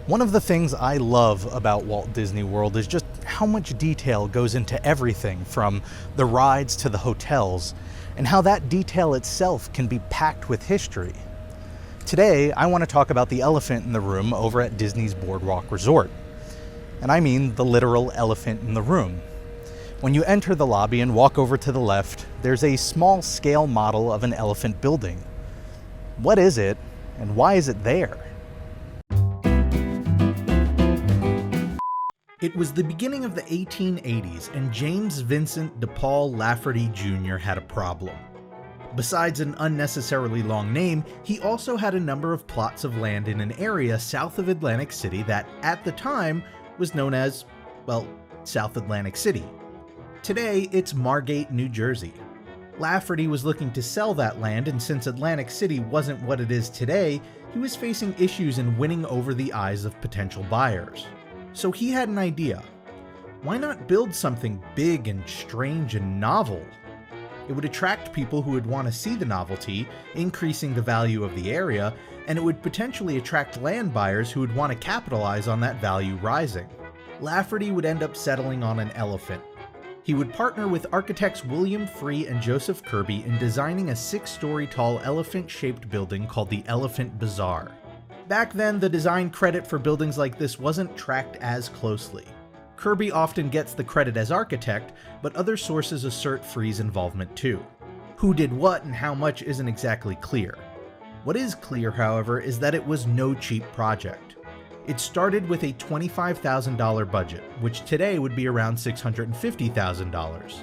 One of the things I love about Walt Disney World is just how much detail goes into everything, from the rides to the hotels, and how that detail itself can be packed with history. Today, I want to talk about the elephant in the room over at Disney's Boardwalk Resort. And I mean the literal elephant in the room. When you enter the lobby and walk over to the left, there's a small scale model of an elephant building. What is it, and why is it there? It was the beginning of the 1880s, and James Vincent de Paul Lafferty Jr. had a problem. Besides an unnecessarily long name, he also had a number of plots of land in an area south of Atlantic City that, at the time, was known as, well, South Atlantic City. Today, it's Margate, New Jersey. Lafferty was looking to sell that land, and since Atlantic City wasn't what it is today, he was facing issues in winning over the eyes of potential buyers. So he had an idea. Why not build something big and strange and novel? It would attract people who would want to see the novelty, increasing the value of the area, and it would potentially attract land buyers who would want to capitalize on that value rising. Lafferty would end up settling on an elephant. He would partner with architects William Free and Joseph Kirby in designing a 6-story tall elephant-shaped building called the Elephant Bazaar. Back then, the design credit for buildings like this wasn't tracked as closely. Kirby often gets the credit as architect, but other sources assert Free's involvement too. Who did what and how much isn't exactly clear. What is clear, however, is that it was no cheap project. It started with a $25,000 budget, which today would be around $650,000.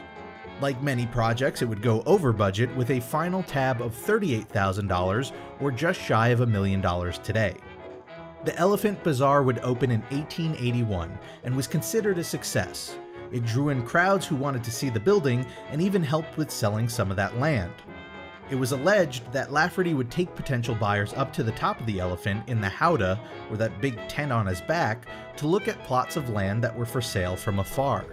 Like many projects, it would go over budget with a final tab of $38,000, or just shy of $1 million today. The Elephant Bazaar would open in 1881 and was considered a success. It drew in crowds who wanted to see the building and even helped with selling some of that land. It was alleged that Lafferty would take potential buyers up to the top of the elephant in the howdah, or that big tent on his back, to look at plots of land that were for sale from afar.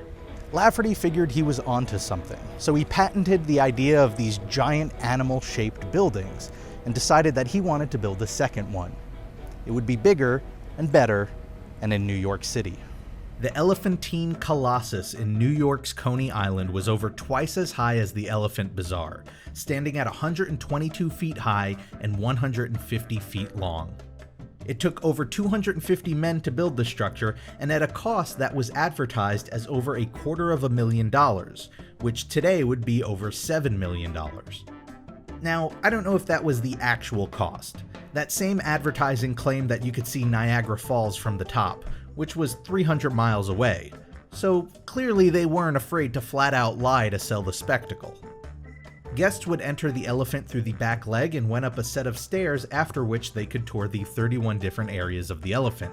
Lafferty figured he was onto something, so he patented the idea of these giant animal-shaped buildings and decided that he wanted to build a second one. It would be bigger and better, and in New York City. The Elephantine Colossus in New York's Coney Island was over twice as high as the Elephant Bazaar, standing at 122 feet high and 150 feet long. It took over 250 men to build the structure, and at a cost that was advertised as over $250,000, which today would be over $7 million. Now, I don't know if that was the actual cost. That same advertising claimed that you could see Niagara Falls from the top, which was 300 miles away, so clearly they weren't afraid to flat out lie to sell the spectacle. Guests would enter the elephant through the back leg and went up a set of stairs, after which they could tour the 31 different areas of the elephant.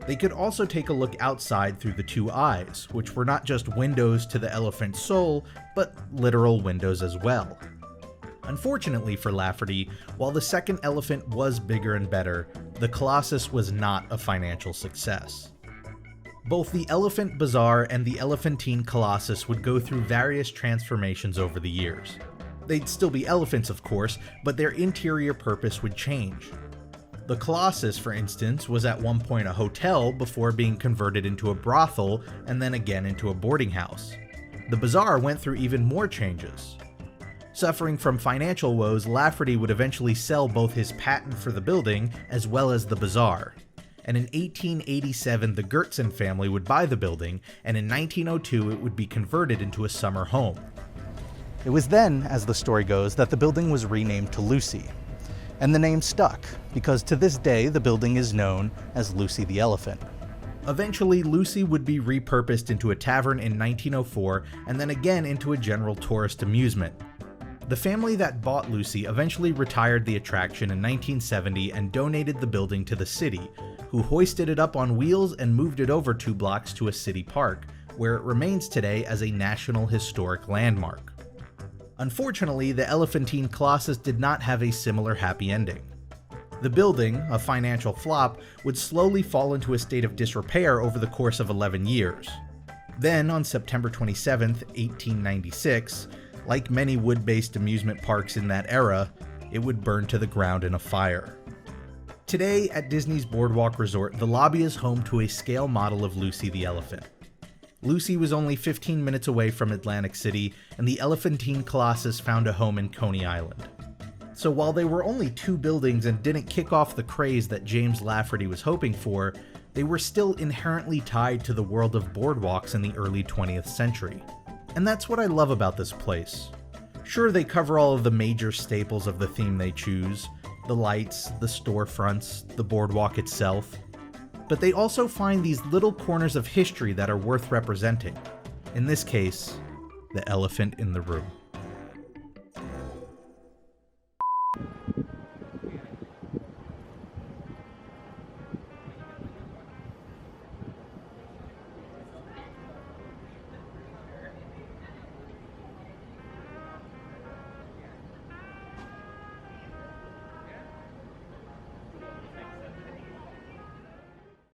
They could also take a look outside through the 2 eyes, which were not just windows to the elephant's soul, but literal windows as well. Unfortunately for Lafferty, while the second elephant was bigger and better, the Colossus was not a financial success. Both the Elephant Bazaar and the Elephantine Colossus would go through various transformations over the years. They'd still be elephants, of course, but their interior purpose would change. The Colossus, for instance, was at one point a hotel before being converted into a brothel and then again into a boarding house. The Bazaar went through even more changes. Suffering from financial woes, Lafferty would eventually sell both his patent for the building as well as the Bazaar. And in 1887, the Gertsen family would buy the building, and in 1902 it would be converted into a summer home. It was then, as the story goes, that the building was renamed to Lucy. And the name stuck, because to this day the building is known as Lucy the Elephant. Eventually, Lucy would be repurposed into a tavern in 1904, and then again into a general tourist amusement. The family that bought Lucy eventually retired the attraction in 1970 and donated the building to the city, who hoisted it up on wheels and moved it over 2 blocks to a city park, where it remains today as a National Historic Landmark. Unfortunately, the Elephantine Colossus did not have a similar happy ending. The building, a financial flop, would slowly fall into a state of disrepair over the course of 11 years. Then, on September 27, 1896, like many wood-based amusement parks in that era, it would burn to the ground in a fire. Today, at Disney's Boardwalk Resort, the lobby is home to a scale model of Lucy the elephant. Lucy was only 15 minutes away from Atlantic City, and the Elephantine Colossus found a home in Coney Island. So while they were only 2 buildings and didn't kick off the craze that James Lafferty was hoping for, they were still inherently tied to the world of boardwalks in the early 20th century. And that's what I love about this place. Sure, they cover all of the major staples of the theme they choose, the lights, the storefronts, the boardwalk itself, but they also find these little corners of history that are worth representing. In this case, the elephant in the room.